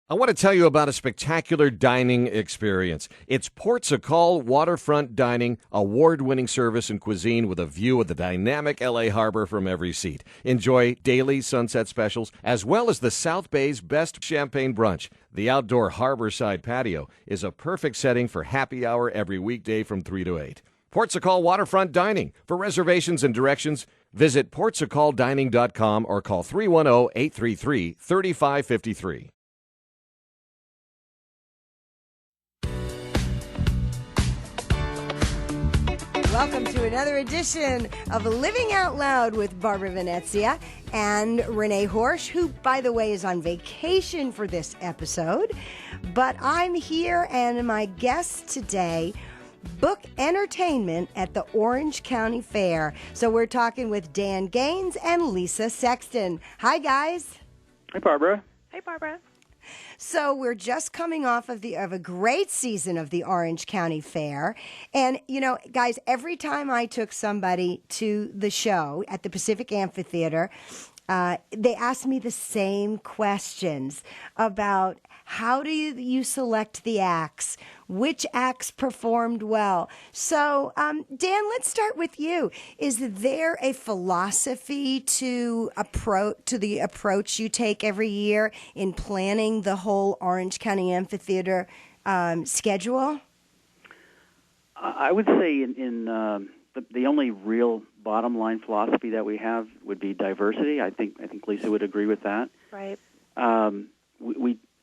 I want to tell you about a spectacular dining experience. It's Portugal Waterfront Dining, award-winning service and cuisine with a view of the dynamic L.A. harbor from every seat. Enjoy daily sunset specials, as well as the South Bay's best champagne brunch. The outdoor harborside patio is a perfect setting for happy hour every weekday from 3 to 8. Portugal Waterfront Dining. For reservations and directions, visit portugaldining.com or call 310-833-3553. Welcome to another edition of Living Out Loud with Barbara Venezia and Renee Horsch, who, by the way, is on vacation for this episode. But I'm here, and my guests today book entertainment at the Orange County Fair. So we're talking with Dan Gaines and Lisa Sexton. Hi, guys. Hi, Barbara. Hey, Barbara. So we're just coming off of a great season of the Orange County Fair. And, you know, guys, every time I took somebody to the show at the Pacific Amphitheatre, they asked me the same questions about how do you select the acts, which acts performed well. So, Dan, let's start with you. Is there a philosophy to the approach you take every year in planning the whole Orange County Amphitheatre schedule? I would say in the only real bottom line philosophy that we have would be diversity. I think Lisa would agree with that. Right.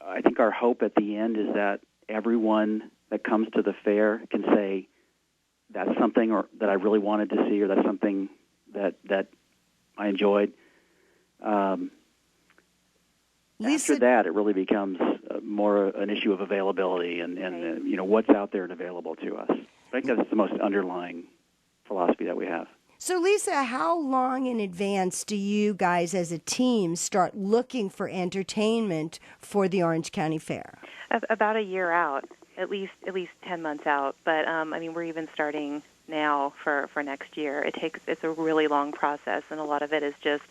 I think our hope at the end is that everyone that comes to the fair can say that's something or that I really wanted to see, or that's something that I enjoyed. Lisa, after that, it really becomes more an issue of availability and you know, what's out there and available to us. I think that's the most underlying philosophy that we have. So, Lisa, how long in advance do you guys as a team start looking for entertainment for the Orange County Fair? About a year out, at least 10 months out. But, I mean, we're even starting now for next year. It's a really long process, and a lot of it is just,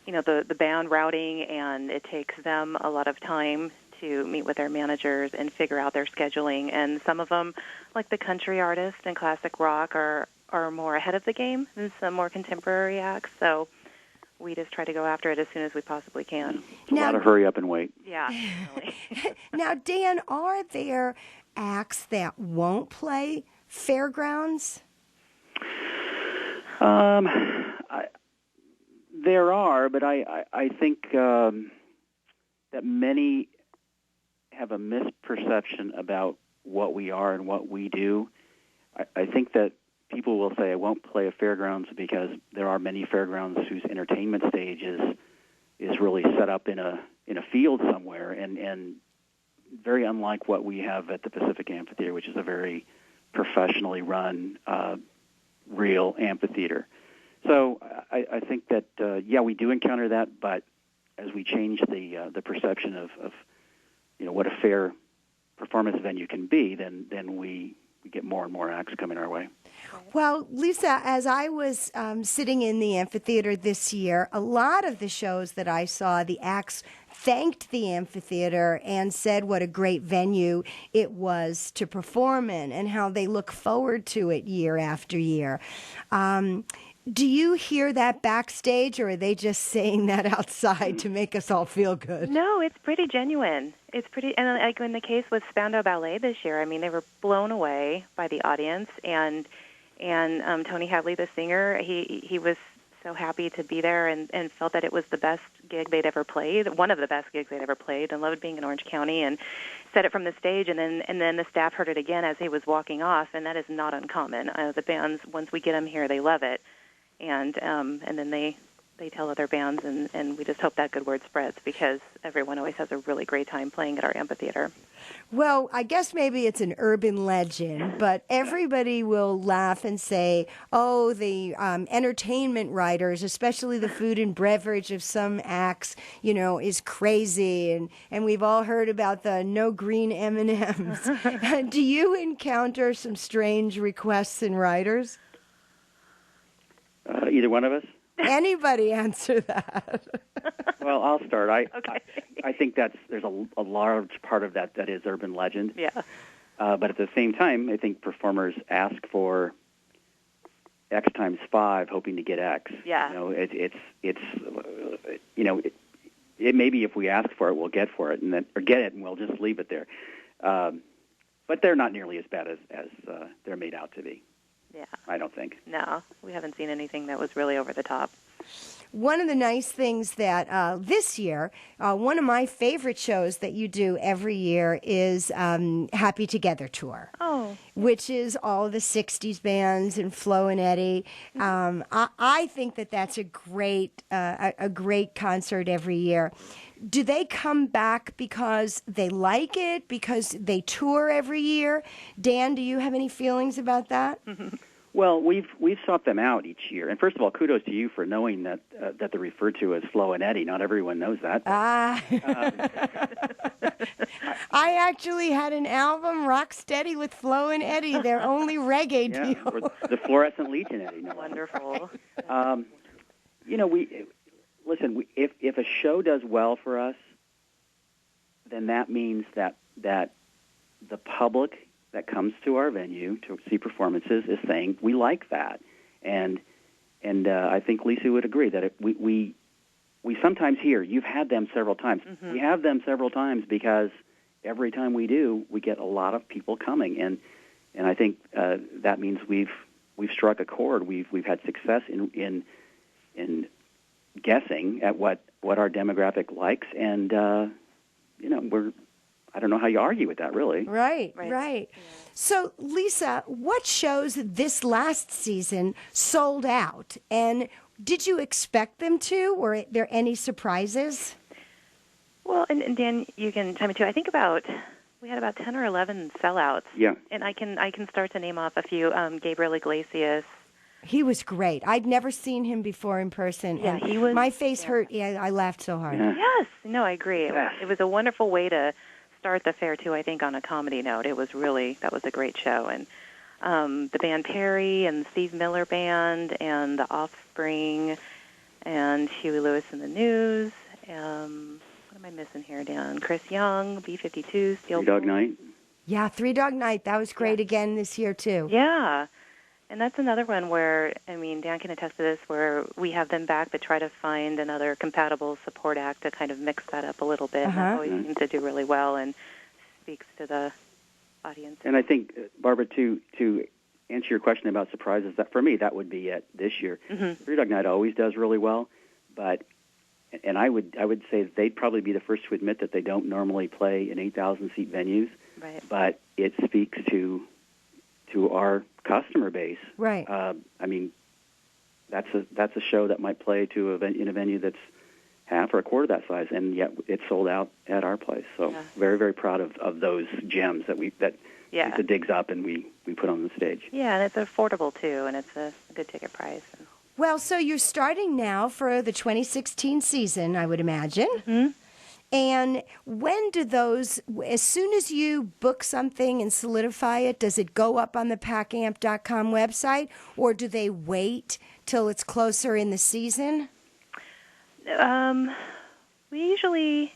you know, the band routing, and it takes them a lot of time to meet with their managers and figure out their scheduling. And some of them, like the country artists and classic rock, are more ahead of the game than some more contemporary acts. So we just try to go after it as soon as we possibly can. A lot of hurry up and wait. Yeah, really. Now, Dan, are there acts that won't play fairgrounds? There are, but I think that many have a misperception about what we are and what we do. I think that people will say, I won't play a fairgrounds because there are many fairgrounds whose entertainment stage is really set up in a field somewhere, and very unlike what we have at the Pacific Amphitheatre, which is a very professionally run, real amphitheater. So I think that, we do encounter that, but as we change the perception of you know, what a fair performance venue can be, then we get more and more acts coming our way. Well, Lisa, as I was sitting in the amphitheater this year, a lot of the shows that I saw, the acts thanked the amphitheater and said what a great venue it was to perform in and how they look forward to it year after year. Do you hear that backstage, or are they just saying that outside to make us all feel good? No, it's pretty genuine. It's pretty, and like in the case with Spandau Ballet this year, I mean, they were blown away by the audience, and Tony Hadley, the singer, he was so happy to be there and felt that it was the best gig they'd ever played, one of the best gigs they'd ever played, and loved being in Orange County, and said it from the stage, and then the staff heard it again as he was walking off, and that is not uncommon. The bands, once we get them here, they love it. And then they tell other bands, and we just hope that good word spreads, because everyone always has a really great time playing at our amphitheater. Well, I guess maybe it's an urban legend, but everybody will laugh and say, oh, the entertainment writers, especially the food and beverage of some acts, you know, is crazy. And we've all heard about the no green M&Ms. Do you encounter some strange requests in writers? Either one of us? Anybody answer that? Well, I'll start. Okay. I think there's a large part of that is urban legend. Yeah. But at the same time, I think performers ask for X times 5, hoping to get X. Yeah. You know, it may be if we ask for it, we'll get for it, or get it, and we'll just leave it there. But they're not nearly as bad as they're made out to be. Yeah. I don't think. No, we haven't seen anything that was really over the top. One of the nice things that this year, one of my favorite shows that you do every year is Happy Together Tour. Oh. Which is all the 60s bands and Flo and Eddie. I think that's a great concert every year. Do they come back because they like it, because they tour every year? Dan, do you have any feelings about that? Well, we've sought them out each year, and first of all, kudos to you for knowing that they're referred to as Flo and Eddie. Not everyone knows that. I actually had an album, Rock Steady with Flo and Eddie. They're only reggae Yeah, deal. or the Fluorescent Legion, Eddie. No. Wonderful. If a show does well for us, then that means that the public that comes to our venue to see performances is saying we like that, and I think Lisa would agree that we sometimes hear you've had them several times. Mm-hmm. We have them several times because every time we do, we get a lot of people coming, and I think that means we've struck a chord. We've had success in guessing at what our demographic likes, and I don't know how you argue with that, really. Right. Yeah. So, Lisa, what shows this last season sold out? And did you expect them to? Were there any surprises? Well, and Dan, you can tell me too. I think we had about 10 or 11 sellouts. Yeah. And I can start to name off a few. Gabriel Iglesias. He was great. I'd never seen him before in person. Yeah, and he was. My face hurt. Yeah, I laughed so hard. Yeah. Yes. No, I agree. Yes. It was a wonderful way to start the fair too. I think on a comedy note, that was a great show. And the band Perry and the Steve Miller Band and the Offspring and Huey Lewis and the News. What am I missing here, Dan? Chris Young, B-52, Steel Three Dog Pulse. Night. Yeah, Three Dog Night. That was great again this year, too. Yeah. And that's another one where, Dan can attest to this, where we have them back but try to find another compatible support act to kind of mix that up a little bit. And that always seems to do really well and speaks to the audience. And I think, Barbara, to answer your question about surprises, that for me, that would be it this year. Mm-hmm. Three Dog Night always does really well, and I would say they'd probably be the first to admit that they don't normally play in 8,000-seat venues. Right. But it speaks to our customer base. Right. That's a show that might play in a venue that's half or a quarter that size, and yet it's sold out at our place. So very, very proud of those gems that Lisa digs up and we put on the stage. Yeah, and it's affordable too, and it's a good ticket price. Well, so you're starting now for the 2016 season, I would imagine. Mm-hmm. And when do those, as soon as you book something and solidify it, does it go up on the pacamp.com website, or do they wait till it's closer in the season? We usually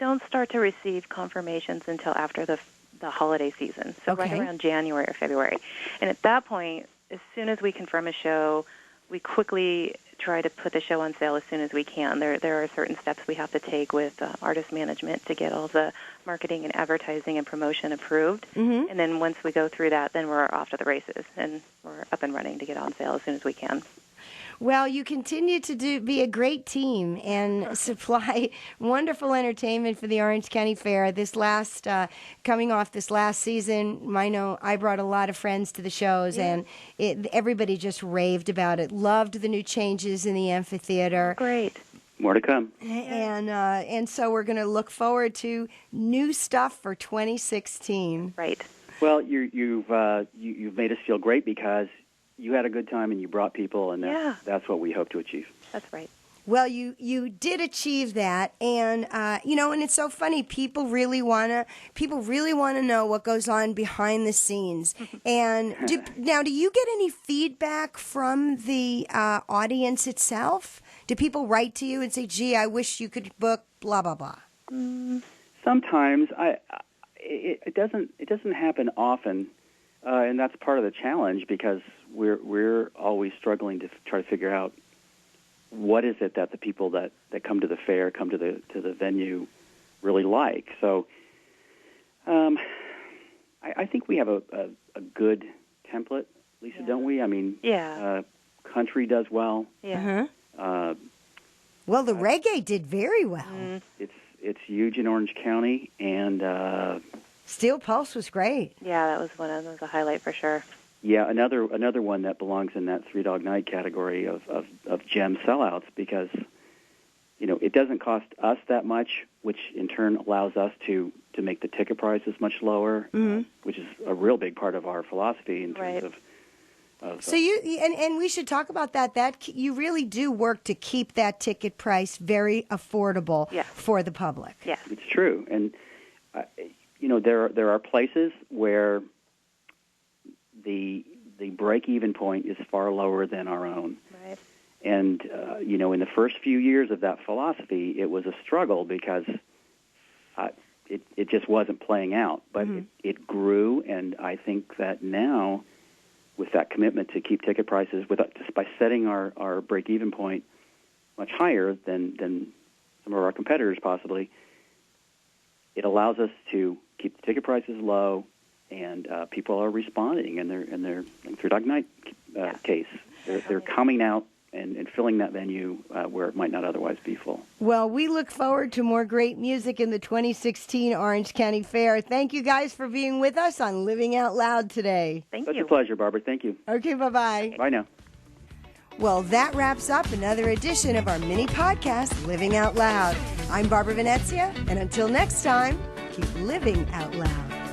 don't start to receive confirmations until after the holiday season, so right around January or February. And at that point, as soon as we confirm a show, we quickly try to put the show on sale as soon as we can. There are certain steps we have to take with artist management to get all the marketing and advertising and promotion approved. Mm-hmm. And then once we go through that, then we're off to the races, and we're up and running to get on sale as soon as we can. Well, you continue to be a great team and supply wonderful entertainment for the Orange County Fair. Coming off this last season, I know I brought a lot of friends to the shows, and everybody just raved about it. Loved the new changes in the amphitheater. Great. More to come. And so we're going to look forward to new stuff for 2016. Right. Well, you've made us feel great because you had a good time and you brought people, and that's what we hope to achieve. That's right. Well, you did achieve that, and and it's so funny. People really wanna know what goes on behind the scenes. And do you get any feedback from the audience itself? Do people write to you and say, "Gee, I wish you could book blah blah blah"? Sometimes it doesn't happen often, and that's part of the challenge because we're always struggling to try to figure out what is it that the people that come to the fair, come to the venue, really like. So, I think we have a good template, Lisa, don't we? I mean, country does well. Yeah. Well, the reggae did very well. It's huge in Orange County, and Steel Pulse was great. Yeah, that was a highlight for sure. Yeah, another one that belongs in that Three Dog Night category of gem sellouts because, it doesn't cost us that much, which in turn allows us to make the ticket prices much lower, which is a real big part of our philosophy in terms of so and we should talk about that. That you really do work to keep that ticket price very affordable for the public. Yes, it's true, and there are places where the break-even point is far lower than our own. Right. And, in the first few years of that philosophy, it was a struggle because it just wasn't playing out. But it grew, and I think that now, with that commitment to keep ticket prices, just by setting our break-even point much higher than some of our competitors possibly, it allows us to keep the ticket prices low, and people are responding in their Three Dog Night case. They're coming out and filling that venue where it might not otherwise be full. Well, we look forward to more great music in the 2016 Orange County Fair. Thank you guys for being with us on Living Out Loud today. Thank Such you. a pleasure, Barbara. Thank you. Okay, bye-bye. Bye now. Well, that wraps up another edition of our mini podcast, Living Out Loud. I'm Barbara Venezia, and until next time, keep living out loud.